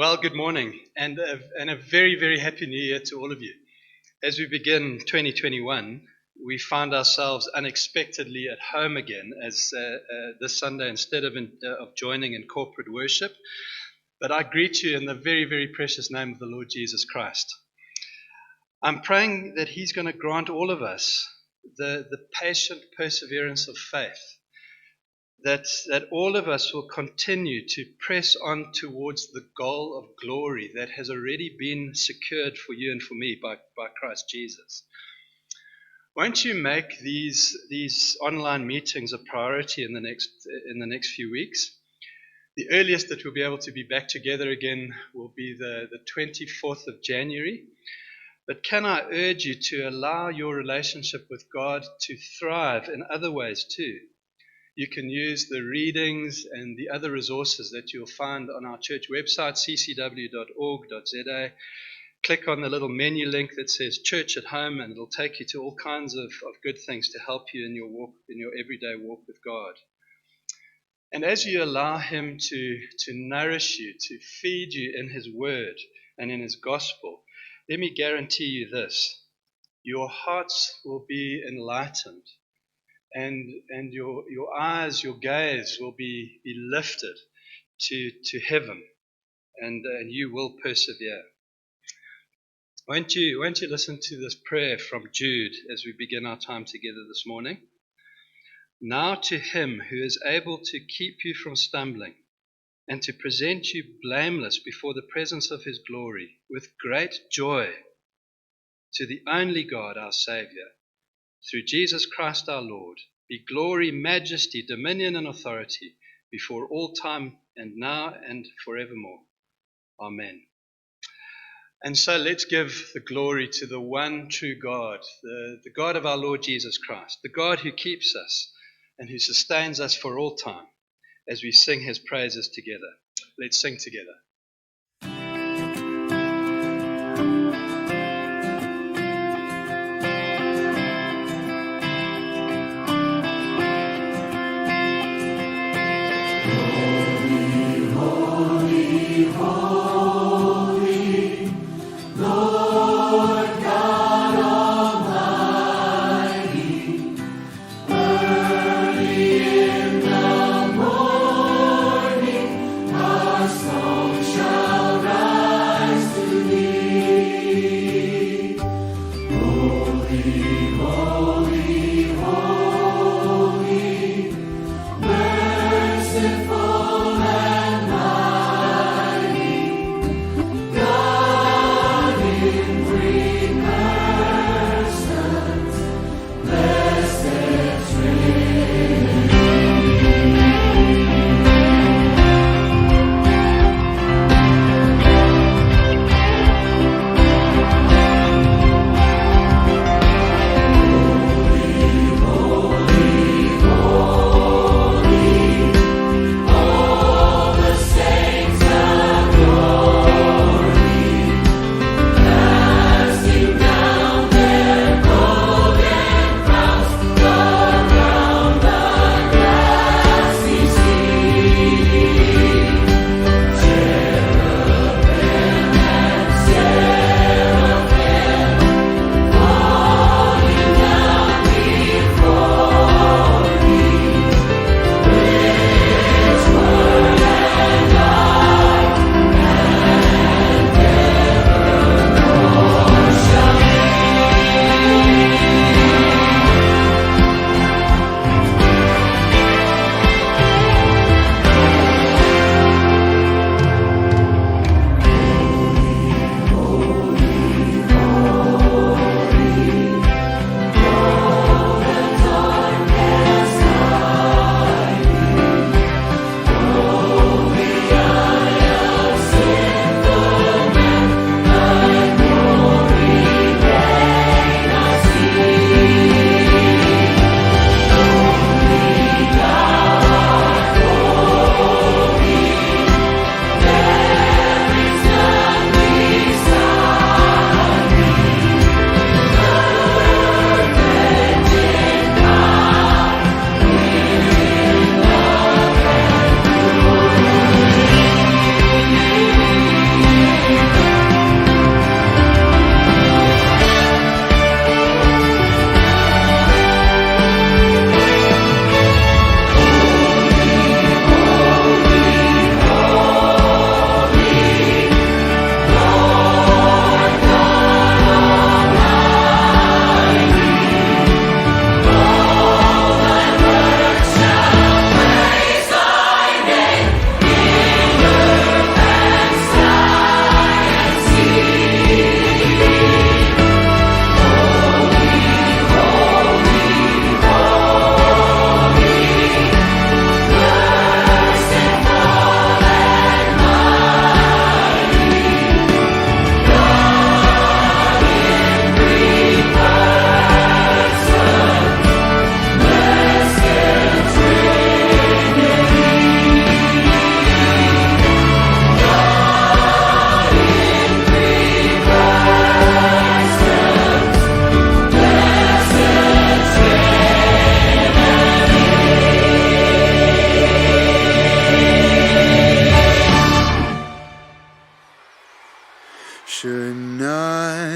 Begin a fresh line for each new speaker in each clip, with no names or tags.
Well, good morning and a very, very happy new year to all of you. As we begin 2021, we find ourselves unexpectedly at home again as this Sunday instead of joining in corporate worship. But I greet you in the very, very precious name of the Lord Jesus Christ. I'm praying that He's going to grant all of us the patient perseverance of faith, that all of us will continue to press on towards the goal of glory that has already been secured for you and for me by Christ Jesus. Won't you make these online meetings a priority in the next few weeks? The earliest that we'll be able to be back together again will be the 24th of January. But can I urge you to allow your relationship with God to thrive in other ways too? You can use the readings and the other resources that you'll find on our church website, ccw.org.za. Click on the little menu link that says Church at Home, and it'll take you to all kinds of good things to help you in your walk, in your everyday walk with God. And as you allow Him to nourish you, to feed you in His Word and in His Gospel, let me guarantee you this: your hearts will be enlightened. And your eyes, your gaze will be lifted to heaven, and you will persevere. Won't you listen to this prayer from Jude as we begin our time together this morning? Now to Him who is able to keep you from stumbling and to present you blameless before the presence of His glory with great joy, to the only God, our Savior, through Jesus Christ our Lord, be glory, majesty, dominion, and authority before all time and now and forevermore. Amen. And so let's give the glory to the one true God, the God of our Lord Jesus Christ, the God who keeps us and who sustains us for all time, as we sing His praises together. Let's sing together.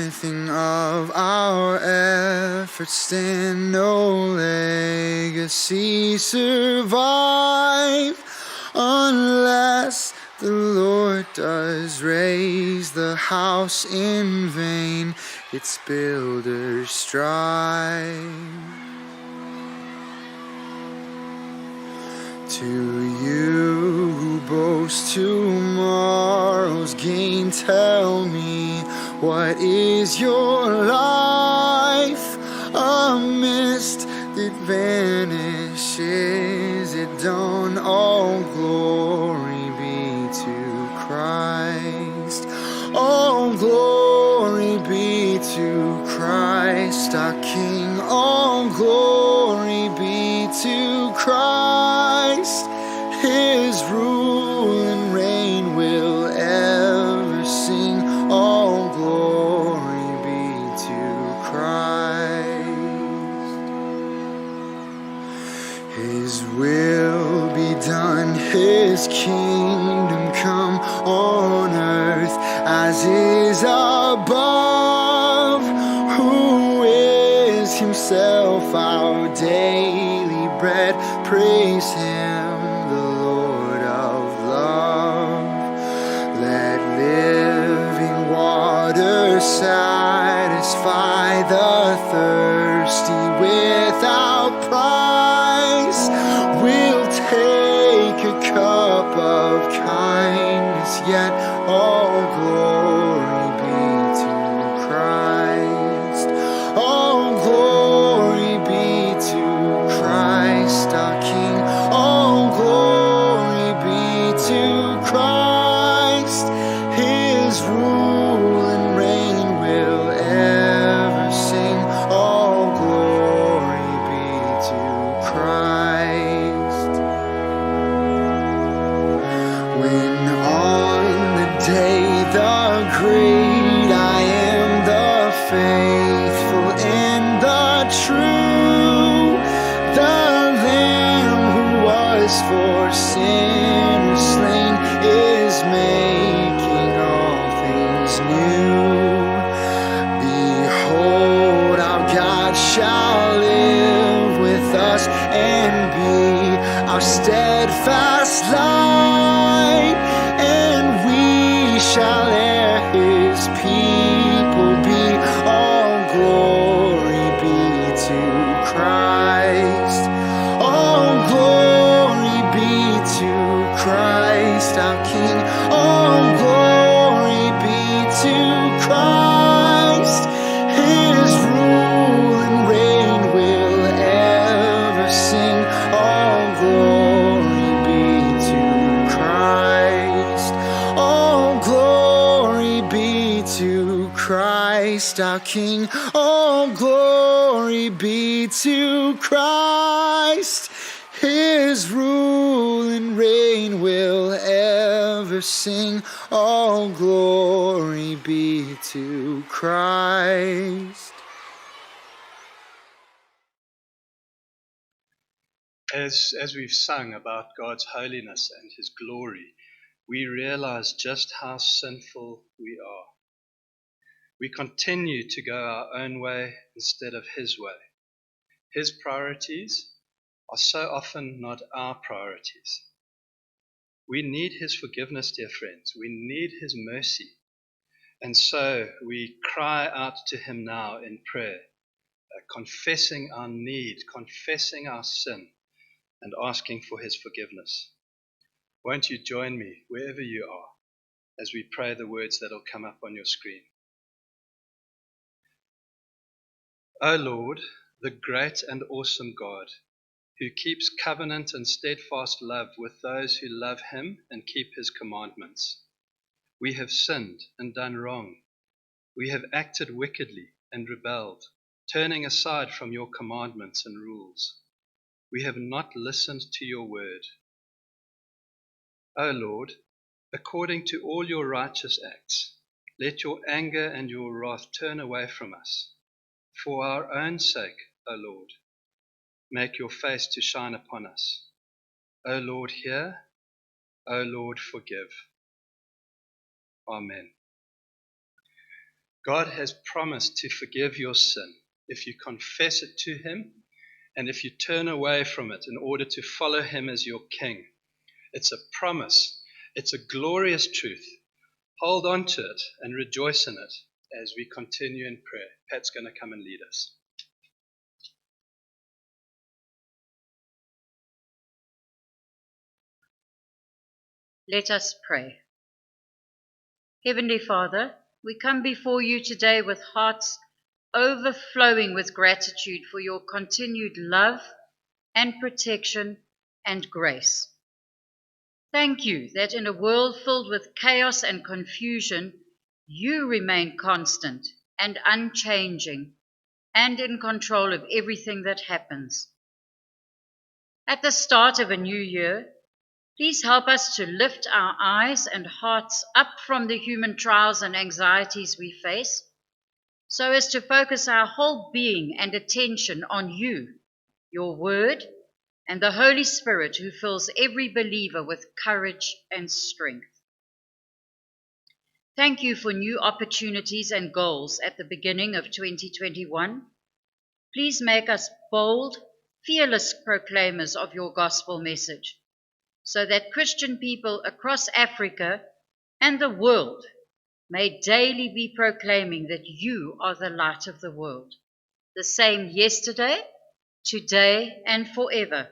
Nothing of our efforts stand, no legacy survive, unless the Lord does raise the house in vain, its builders strive. To you who boast tomorrow's gain, tell me, what is your life? A mist that vanishes at dawn. All glory be to Christ. All glory be to Christ our King. All glory be to Christ. His rule and reign will ever sing. All glory be to Christ. His will be done, His kingdom come on earth as is above. Who is Himself our daily bread? Praise Him, the Lord of love. Let living water satisfy the thirsty without price. We'll take a cup of kindness, yet all glory be to Christ. All glory be to Christ our King. All glory be to Christ. His rule and reign will ever sing. All glory be to Christ. When on the day the great I am, the faithful and the true, the Lamb who was for sinners slain is making all things new. Behold, our God shall live with us and be our steadfast light, and we shall ere His people be. All glory be to Christ. All glory be to Christ our King. All glory be to Christ. His rule and reign will ever sing. All glory be to Christ. All glory be to Christ our King. All glory be to Christ. His rule and reign will ever sing. All glory be to Christ.
As we've sung about God's holiness and His glory, we realize just how sinful we are. We continue to go our own way instead of His way. His priorities are so often not our priorities. We need His forgiveness, dear friends. We need His mercy. And so we cry out to Him now in prayer, confessing our need, confessing our sin, and asking for His forgiveness. Won't you join me wherever you are as we pray the words that will come up on your screen? O Lord, the great and awesome God, who keeps covenant and steadfast love with those who love Him and keep His commandments. We have sinned and done wrong. We have acted wickedly and rebelled, turning aside from your commandments and rules. We have not listened to your word. O Lord, according to all your righteous acts, let your anger and your wrath turn away from us. For our own sake, O Lord, make your face to shine upon us. O Lord, hear. O Lord, forgive. Amen. God has promised to forgive your sin if you confess it to him and if you turn away from it in order to follow him as your king. It's a promise. It's a glorious truth. Hold on to it and rejoice in it as we continue in prayer. Pat's going to come and lead us.
Let us pray. Heavenly Father, we come before you today with hearts overflowing with gratitude for your continued love and protection and grace. Thank you that in a world filled with chaos and confusion, you remain constant and unchanging and in control of everything that happens. At the start of a new year, please help us to lift our eyes and hearts up from the human trials and anxieties we face, so as to focus our whole being and attention on you, your word, and the Holy Spirit who fills every believer with courage and strength. Thank you for new opportunities and goals at the beginning of 2021. Please make us bold, fearless proclaimers of your gospel message, so that Christian people across Africa and the world may daily be proclaiming that you are the light of the world, the same yesterday, today, and forever,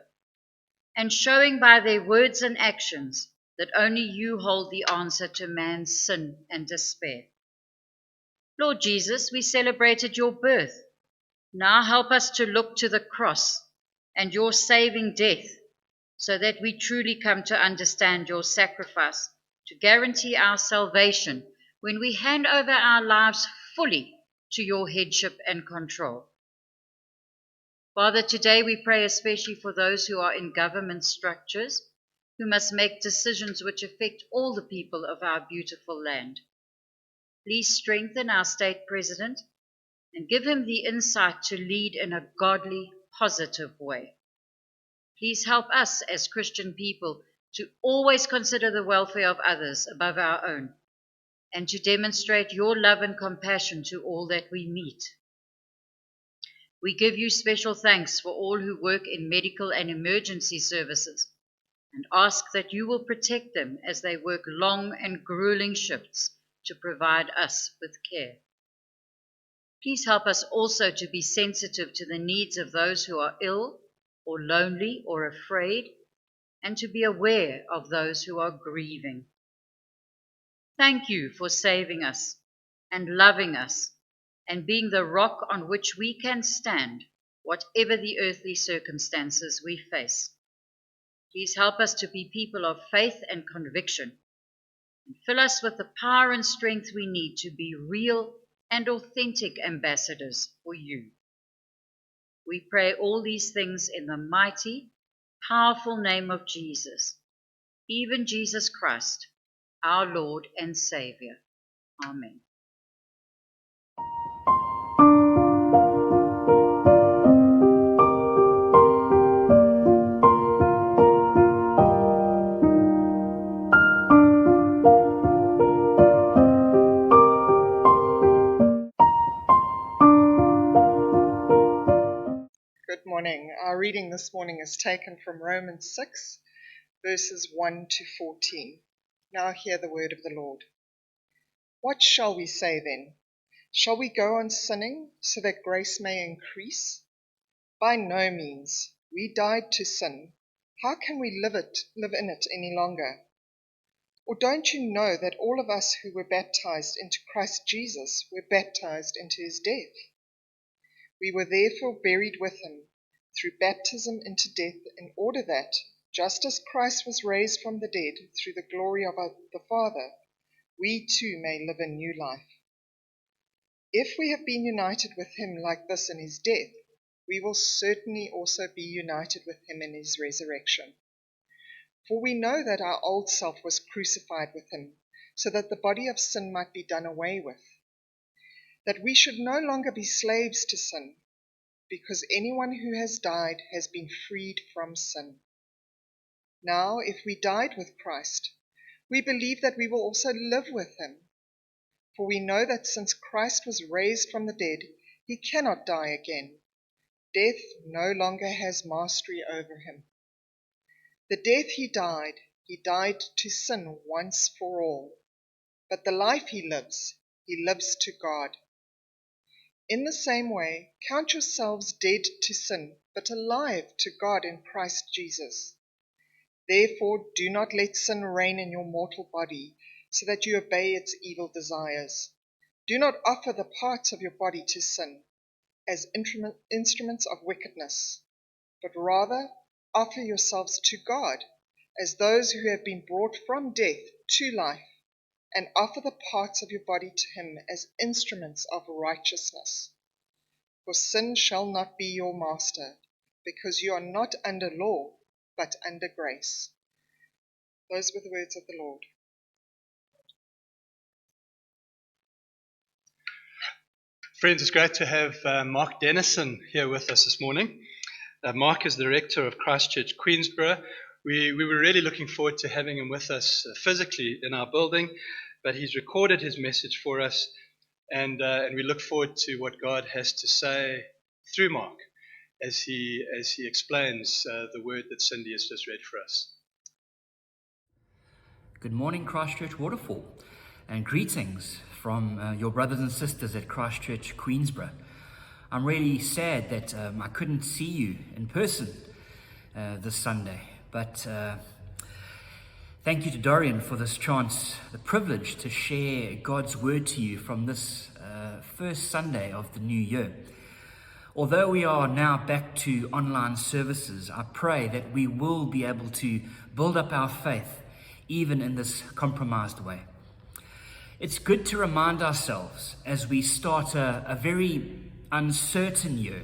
and showing by their words and actions that only you hold the answer to man's sin and despair. Lord Jesus, we celebrated your birth. Now help us to look to the cross and your saving death, so that we truly come to understand your sacrifice to guarantee our salvation when we hand over our lives fully to your headship and control. Father, today we pray especially for those who are in government structures, who must make decisions which affect all the people of our beautiful land. Please strengthen our state president and give him the insight to lead in a godly, positive way. Please help us as Christian people to always consider the welfare of others above our own, and to demonstrate your love and compassion to all that we meet. We give you special thanks for all who work in medical and emergency services, and ask that you will protect them as they work long and grueling shifts to provide us with care. Please help us also to be sensitive to the needs of those who are ill or lonely or afraid, and to be aware of those who are grieving. Thank you for saving us and loving us and being the rock on which we can stand, whatever the earthly circumstances we face. Please help us to be people of faith and conviction, and fill us with the power and strength we need to be real and authentic ambassadors for you. We pray all these things in the mighty, powerful name of Jesus, even Jesus Christ, our Lord and Savior. Amen.
Good morning. Our reading this morning is taken from Romans 6, verses 1 to 14. Now hear the word of the Lord. What shall we say then? Shall we go on sinning so that grace may increase? By no means. We died to sin. How can we live in it any longer? Or don't you know that all of us who were baptized into Christ Jesus were baptized into his death? We were therefore buried with him through baptism into death, in order that, just as Christ was raised from the dead through the glory of the Father, we too may live a new life. If we have been united with him like this in his death, we will certainly also be united with him in his resurrection. For we know that our old self was crucified with him, so that the body of sin might be done away with, that we should no longer be slaves to sin, because anyone who has died has been freed from sin. Now, if we died with Christ, we believe that we will also live with him. For we know that since Christ was raised from the dead, he cannot die again. Death no longer has mastery over him. The death he died to sin once for all. But the life he lives to God. In the same way, count yourselves dead to sin, but alive to God in Christ Jesus. Therefore, do not let sin reign in your mortal body, so that you obey its evil desires. Do not offer the parts of your body to sin as instruments of wickedness, but rather offer yourselves to God as those who have been brought from death to life, and offer the parts of your body to him as instruments of righteousness. For sin shall not be your master, because you are not under law, but under grace. Those were the words of the Lord.
Friends, it's great to have Mark Dennison here with us this morning. Mark is the director of Christchurch, Queensborough. We were really looking forward to having him with us physically in our building, but he's recorded his message for us, and we look forward to what God has to say through Mark as he explains the word that Cindy has just read for us.
Good morning, Christchurch Waterfall, and greetings from your brothers and sisters at Christchurch, Queensborough. I'm really sad that I couldn't see you in person this Sunday, but thank you to Dorian for this chance, the privilege to share God's word to you from this first Sunday of the new year. Although we are now back to online services, I pray that we will be able to build up our faith even in this compromised way. It's good to remind ourselves as we start a very uncertain year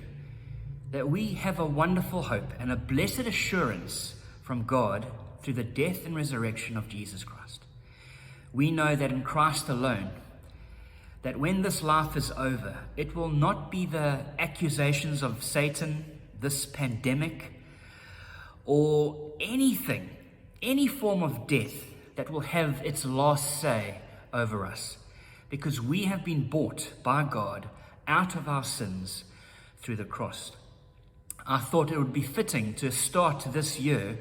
that we have a wonderful hope and a blessed assurance from God through the death and resurrection of Jesus Christ. We know that in Christ alone, that when this life is over, it will not be the accusations of Satan, this pandemic, or anything, any form of death that will have its last say over us, because we have been bought by God out of our sins through the cross. I thought it would be fitting to start this year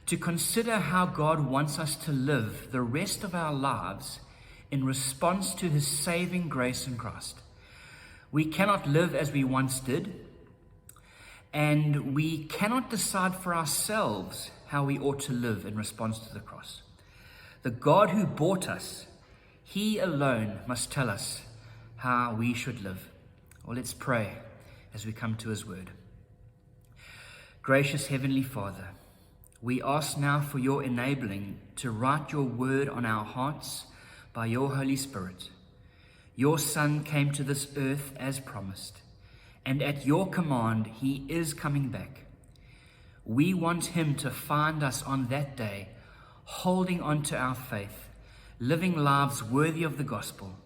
to consider how God wants us to live the rest of our lives in response to his saving grace in Christ. We cannot live as we once did, and we cannot decide for ourselves how we ought to live in response to the cross. The God who bought us, he alone must tell us how we should live. Well, let's pray as we come to his word. Gracious Heavenly Father, we ask now for your enabling to write your word on our hearts by your Holy Spirit. Your Son came to this earth as promised, and at your command he is coming back. We want him to find us on that day, holding on to our faith, living lives worthy of the gospel.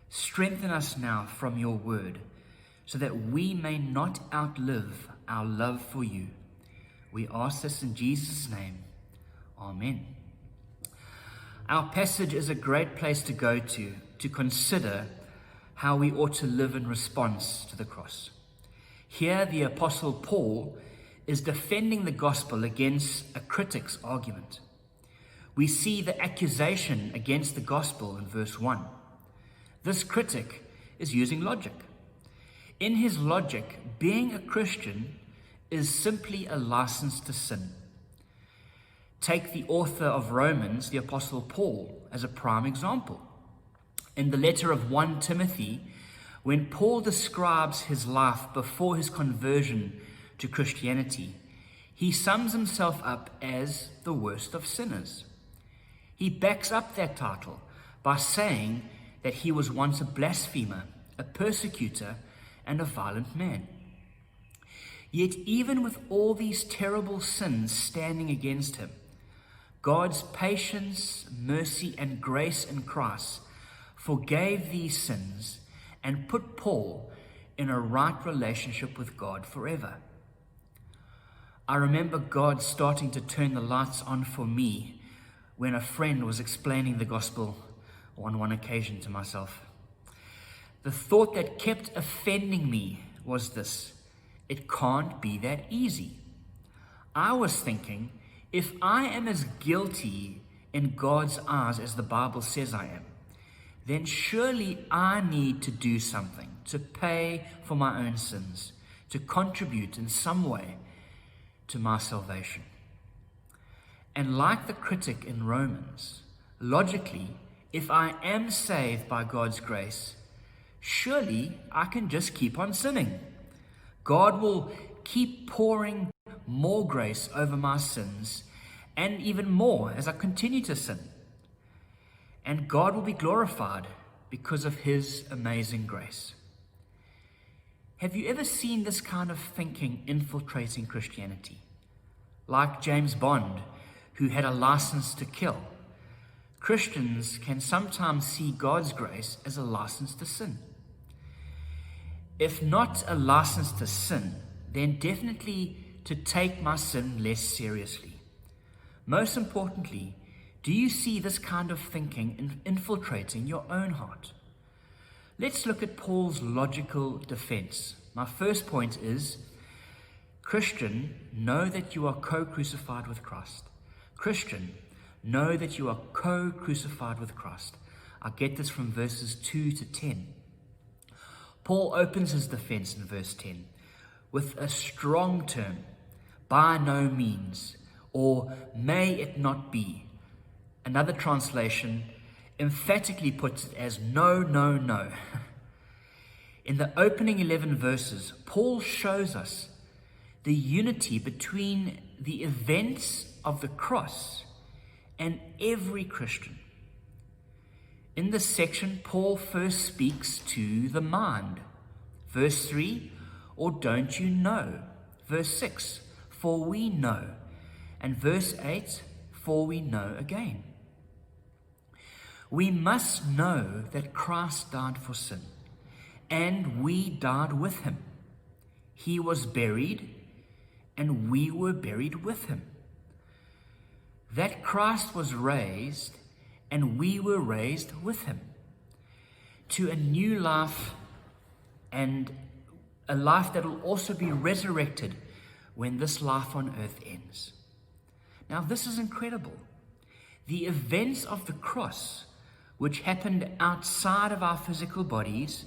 Strengthen us now from your word, so that we may not outlive our love for you. We ask this in Jesus' name. Amen. Our passage is a great place to go to consider how we ought to live in response to the cross. Here, the Apostle Paul is defending the gospel against a critic's argument. We see the accusation against the gospel in verse 1. This critic is using logic. In his logic, being a Christian is simply a license to sin. Take the author of Romans, the Apostle Paul, as a prime example. In the letter of 1 Timothy, when Paul describes his life before his conversion to Christianity, he sums himself up as the worst of sinners. He backs up that title by saying that he was once a blasphemer, a persecutor, and a violent man. Yet even with all these terrible sins standing against him, God's patience, mercy, and grace in Christ forgave these sins and put Paul in a right relationship with God forever. I remember God starting to turn the lights on for me when a friend was explaining the gospel on one occasion to myself. The thought that kept offending me was this: it can't be that easy. I was thinking, if I am as guilty in God's eyes as the Bible says I am, then surely I need to do something to pay for my own sins, to contribute in some way to my salvation. And like the critic in Romans, logically, if I am saved by God's grace, surely I can just keep on sinning. God will keep pouring more grace over my sins, and even more as I continue to sin. And God will be glorified because of his amazing grace. Have you ever seen this kind of thinking infiltrating Christianity? Like James Bond, who had a license to kill. Christians can sometimes see God's grace as a license to sin. If not a license to sin, then definitely to take my sin less seriously. Most importantly, do you see this kind of thinking infiltrating your own heart? Let's look at Paul's logical defense. My first point is, Christian, know that you are co-crucified with Christ. Christian, know that you are co-crucified with Christ. I get this from verses 2 to 10. Paul opens his defense in verse 10 with a strong term, by no means, or may it not be. Another translation emphatically puts it as no, no, no. In the opening 11 verses, Paul shows us the unity between the events of the cross and every Christian. In this section, Paul first speaks to the mind. Verse 3, or don't you know? Verse 6, for we know. And verse 8, for we know again. We must know that Christ died for sin, and we died with him. He was buried, and we were buried with him. That Christ was raised, and we were raised with him to a new life, and a life that will also be resurrected when this life on earth ends. Now, this is incredible. The events of the cross, which happened outside of our physical bodies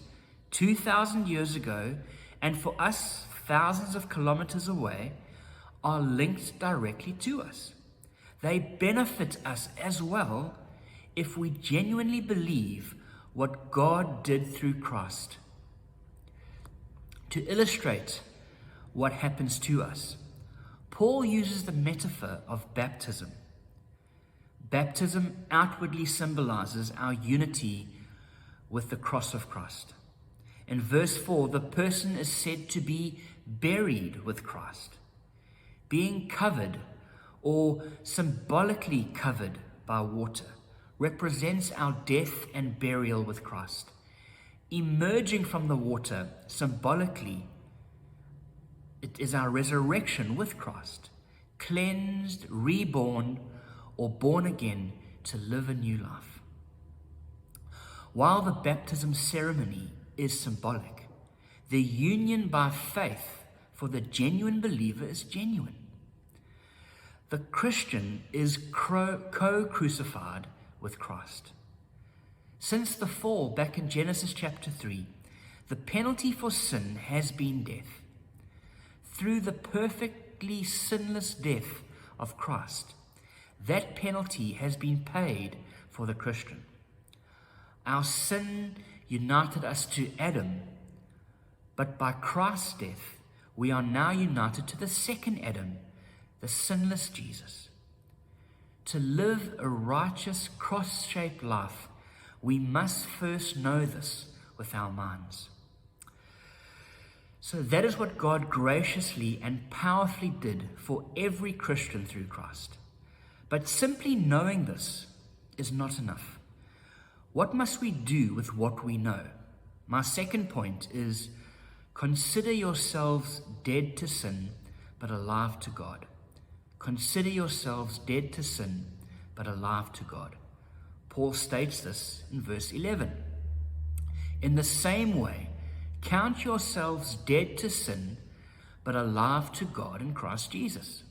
2,000 years ago, and for us thousands of kilometers away, are linked directly to us. They benefit us as well if we genuinely believe what God did through Christ. To illustrate what happens to us, Paul uses the metaphor of baptism. Baptism outwardly symbolizes our unity with the cross of Christ. In verse 4, the person is said to be buried with Christ, being covered or symbolically covered by water represents our death and burial with Christ. Emerging from the water symbolically, it is our resurrection with Christ, cleansed, reborn, or born again to live a new life. While the baptism ceremony is symbolic, the union by faith for the genuine believer is genuine. The Christian is co-crucified with Christ. Since the fall back in Genesis chapter 3, the penalty for sin has been death. Through the perfectly sinless death of Christ, that penalty has been paid for the Christian. Our sin united us to Adam, but by Christ's death, we are now united to the second Adam, the sinless Jesus. To live a righteous, cross-shaped life, we must first know this with our minds. So that is what God graciously and powerfully did for every Christian through Christ. But simply knowing this is not enough. What must we do with what we know? My second point is, consider yourselves dead to sin, but alive to God. Consider yourselves dead to sin, but alive to God. Paul states this in verse 11. In the same way, count yourselves dead to sin, but alive to God in Christ Jesus.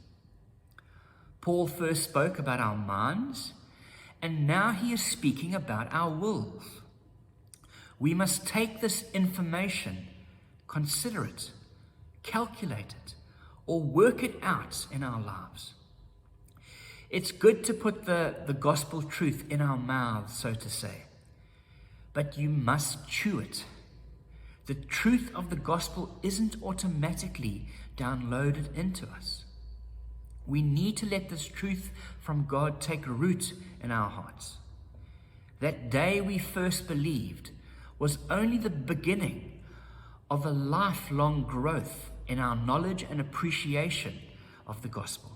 Paul first spoke about our minds, and now he is speaking about our wills. We must take this information, consider it, calculate it, or work it out in our lives. It's good to put the gospel truth in our mouths, so to say, but you must chew it. The truth of the gospel isn't automatically downloaded into us. We need to let this truth from God take root in our hearts. That day we first believed was only the beginning of a lifelong growth in our knowledge and appreciation of the gospel.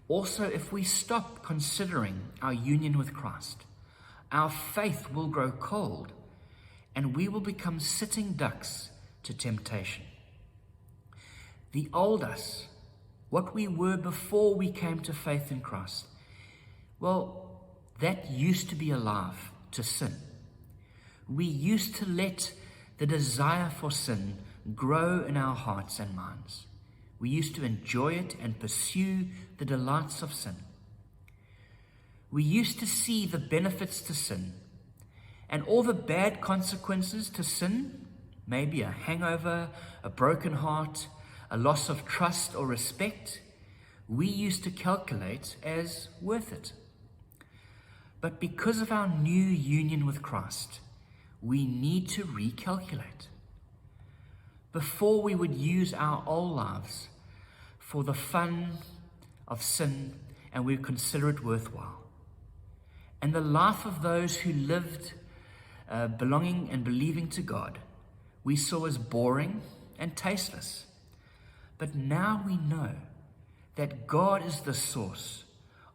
Also, if we stop considering our union with Christ, our faith will grow cold and we will become sitting ducks to temptation. The old us, what we were before we came to faith in Christ, well, that used to be alive to sin. We used to let the desire for sin grow in our hearts and minds. We used to enjoy it and pursue the delights of sin. We used to see the benefits to sin and all the bad consequences to sin, maybe a hangover, a broken heart, a loss of trust or respect, we used to calculate as worth it. But because of our new union with Christ, we need to recalculate. Before we would use our old lives for the fun of sin and we would consider it worthwhile. And the life of those who lived belonging and believing to God, we saw as boring and tasteless. But now we know that God is the source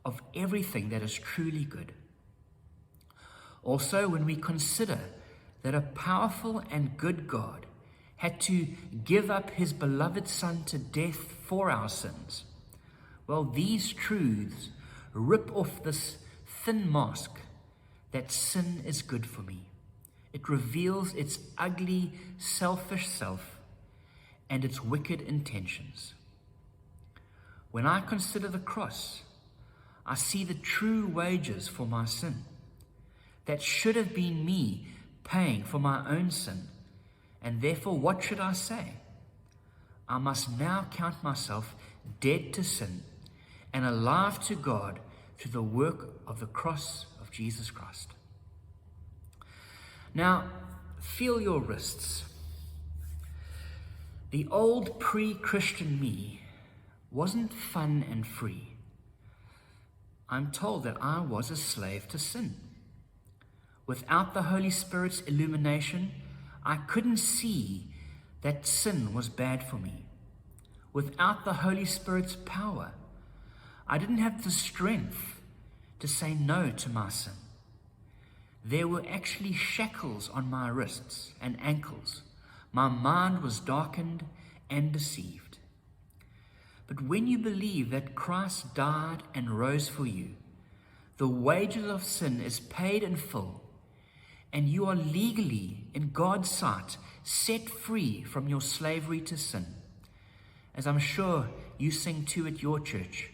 of everything that is truly good. Also, when we consider that a powerful and good God had to give up his beloved Son to death for our sins, well, these truths rip off this thin mask that sin is good for me. It reveals its ugly, selfish self and its wicked intentions. When I consider the cross, I see the true wages for my sin. That should have been me paying for my own sin. And therefore, what should I say? I must now count myself dead to sin and alive to God through the work of the cross of Jesus Christ. Now, feel your wrists. The old pre-Christian me wasn't fun and free. I'm told that I was a slave to sin. Without the Holy Spirit's illumination, I couldn't see that sin was bad for me. Without the Holy Spirit's power, I didn't have the strength to say no to my sin. There were actually shackles on my wrists and ankles. My mind was darkened and deceived. But when you believe that Christ died and rose for you, the wages of sin is paid in full, and you are legally, in God's sight, set free from your slavery to sin. As I'm sure you sing too at your church,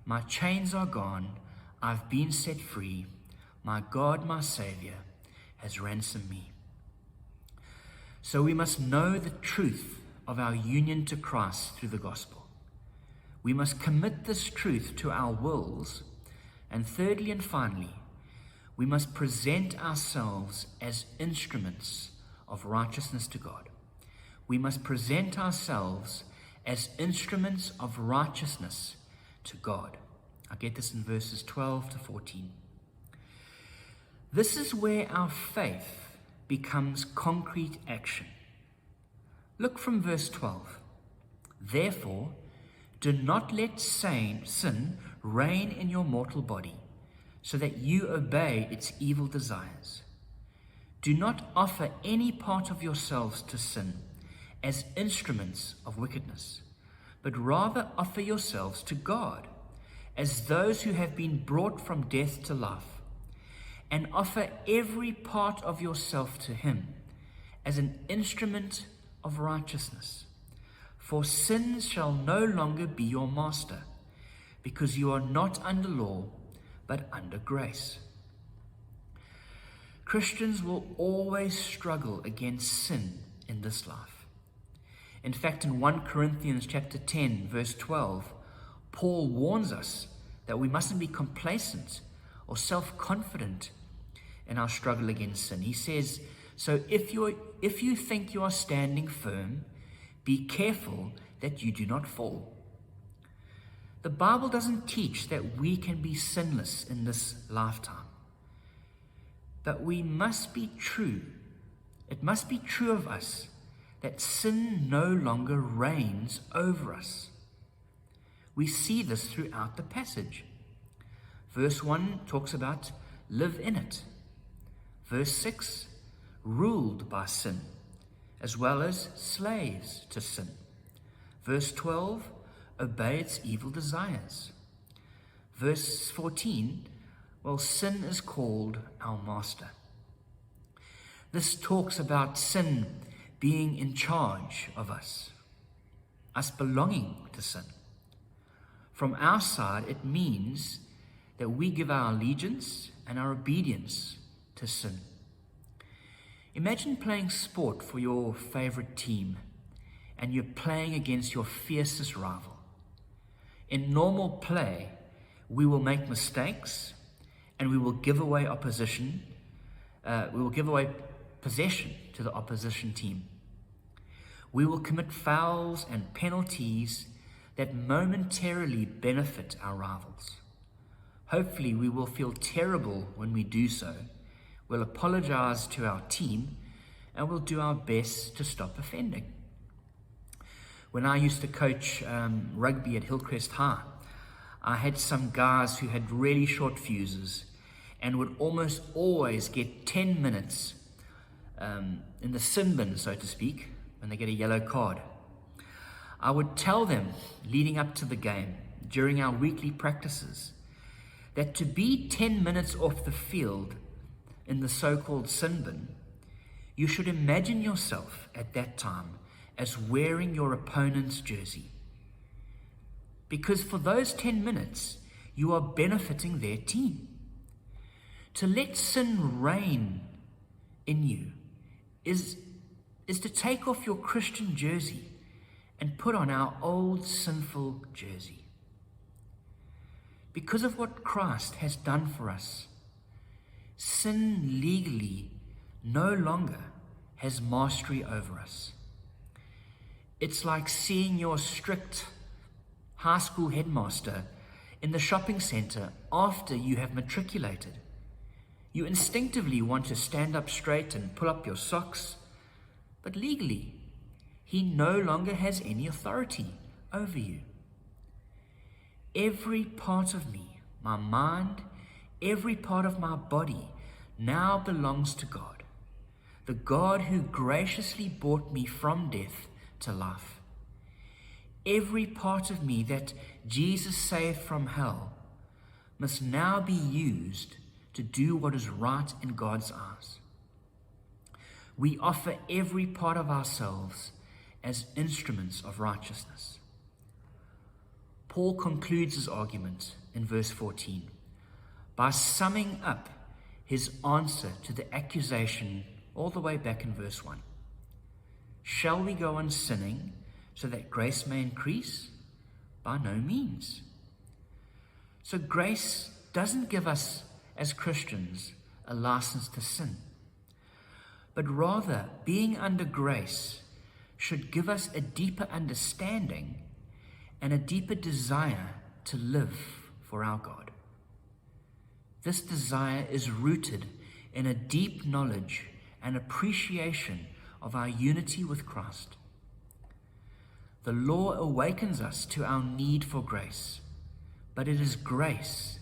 my chains are gone, I've been set free, my God, my Savior, has ransomed me. So we must know the truth of our union to Christ through the gospel. We must commit this truth to our wills. And thirdly and finally, we must present ourselves as instruments of righteousness to God. We must present ourselves as instruments of righteousness to God. I get this in verses 12 to 14. This is where our faith becomes concrete action. Look from verse 12. Therefore, do not let sin reign in your mortal body, so that you obey its evil desires. Do not offer any part of yourselves to sin as instruments of wickedness, but rather offer yourselves to God as those who have been brought from death to life, and offer every part of yourself to him as an instrument of righteousness. For sin shall no longer be your master, because you are not under law, but under grace. Christians will always struggle against sin in this life. In fact, in 1 Corinthians chapter 10, verse 12, Paul warns us that we mustn't be complacent or self-confident in our struggle against sin. He says, so if you think you are standing firm, be careful that you do not fall. The Bible doesn't teach that we can be sinless in this lifetime. But we must be true. It must be true of us that sin no longer reigns over us. We see this throughout the passage. Verse 1 talks about live in it. Verse 6, ruled by sin, as well as slaves to sin. Verse 12, obey its evil desires. Verse 14, well, sin is called our master. This talks about sin being in charge of us belonging to sin. From our side, it means that we give our allegiance and our obedience to sin. Imagine playing sport for your favorite team, and you're playing against your fiercest rival. In normal play, we will make mistakes, and we will give away possession to the opposition team. We will commit fouls and penalties that momentarily benefit our rivals. Hopefully, we will feel terrible when we do so. We'll apologize to our team, and we'll do our best to stop offending. When I used to coach rugby at Hillcrest High, I had some guys who had really short fuses and would almost always get 10 minutes in the sin bin, so to speak, when they get a yellow card. I would tell them leading up to the game, during our weekly practices, that to be 10 minutes off the field in the so-called sin bin, you should imagine yourself at that time as wearing your opponent's jersey. Because for those 10 minutes, you are benefiting their team. To let sin reign in you is to take off your Christian jersey and put on our old sinful jersey. Because of what Christ has done for us, sin legally no longer has mastery over us. It's like seeing your strict high school headmaster in the shopping center after you have matriculated. You instinctively want to stand up straight and pull up your socks, but legally, he no longer has any authority over you. Every part of me, my mind, every part of my body now belongs to God, the God who graciously brought me from death to life. Every part of me that Jesus saved from hell must now be used to do what is right in God's eyes. We offer every part of ourselves as instruments of righteousness. Paul concludes his argument in verse 14 by summing up his answer to the accusation all the way back in verse 1. Shall we go on sinning so that grace may increase? By no means. So grace doesn't give us as Christians a license to sin, but rather being under grace should give us a deeper understanding and a deeper desire to live for our God. This desire is rooted in a deep knowledge and appreciation of our unity with Christ. The law awakens us to our need for grace, but it is grace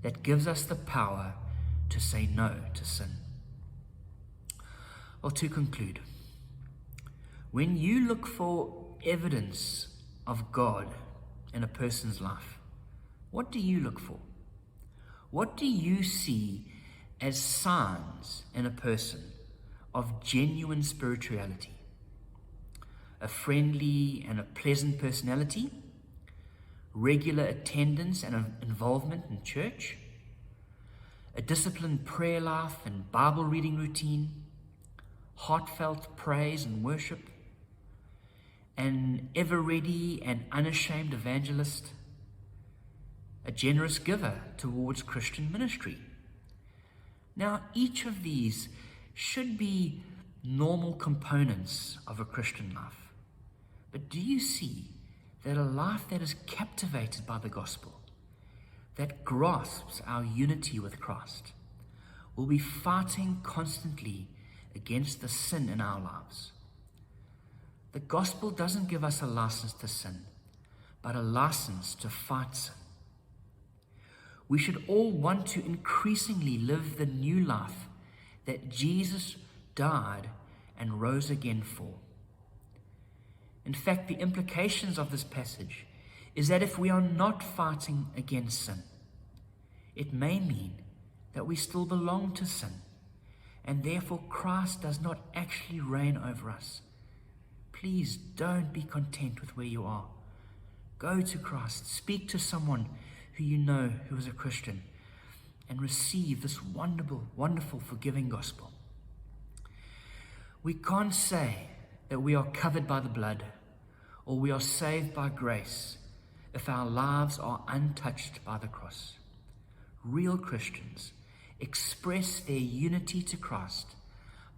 that gives us the power to say no to sin. Well, to conclude, when you look for evidence of God in a person's life, what do you look for? What do you see as signs in a person of genuine spirituality. A friendly and a pleasant personality, regular attendance and involvement in church, a disciplined prayer life and Bible reading routine, heartfelt praise and worship, an ever-ready and unashamed evangelist, a generous giver towards Christian ministry. Now, each of these should be normal components of a Christian life. But do you see that a life that is captivated by the gospel, that grasps our unity with Christ, will be fighting constantly against the sin in our lives? The gospel doesn't give us a license to sin, but a license to fight sin. We should all want to increasingly live the new life that Jesus died and rose again for. In fact, the implications of this passage is that if we are not fighting against sin, it may mean that we still belong to sin, and therefore Christ does not actually reign over us. Please don't be content with where you are. Go to Christ, speak to someone who you know who is a Christian, and receive this wonderful, wonderful, forgiving gospel. We can't say that we are covered by the blood or we are saved by grace if our lives are untouched by the cross. Real Christians express their unity to Christ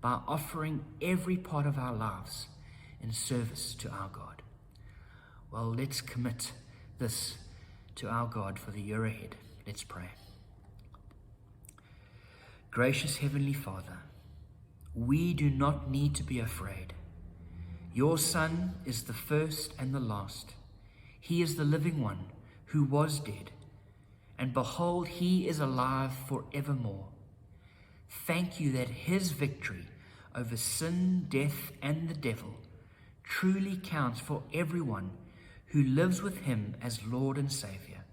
by offering every part of our lives in service to our God. Well, let's commit this to our God for the year ahead. Let's pray. Gracious Heavenly Father, we do not need to be afraid. Your Son is the first and the last. He is the living one who was dead, and behold, he is alive forevermore. Thank you that his victory over sin, death, and the devil truly counts for everyone who lives with him as Lord and Savior.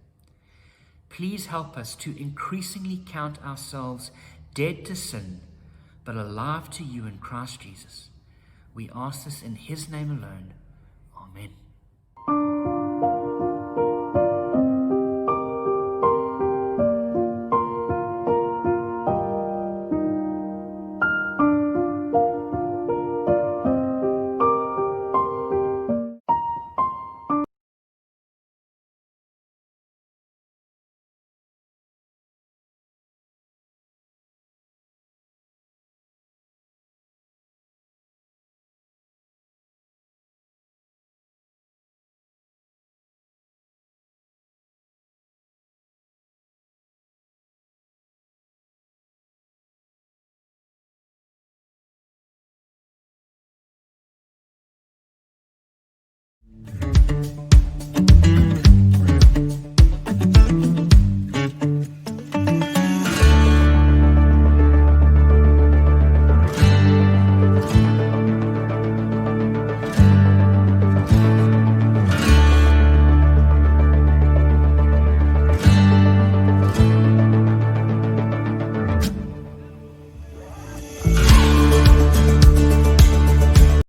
Please help us to increasingly count ourselves dead to sin, but alive to you in Christ Jesus. We ask this in his name alone. Amen.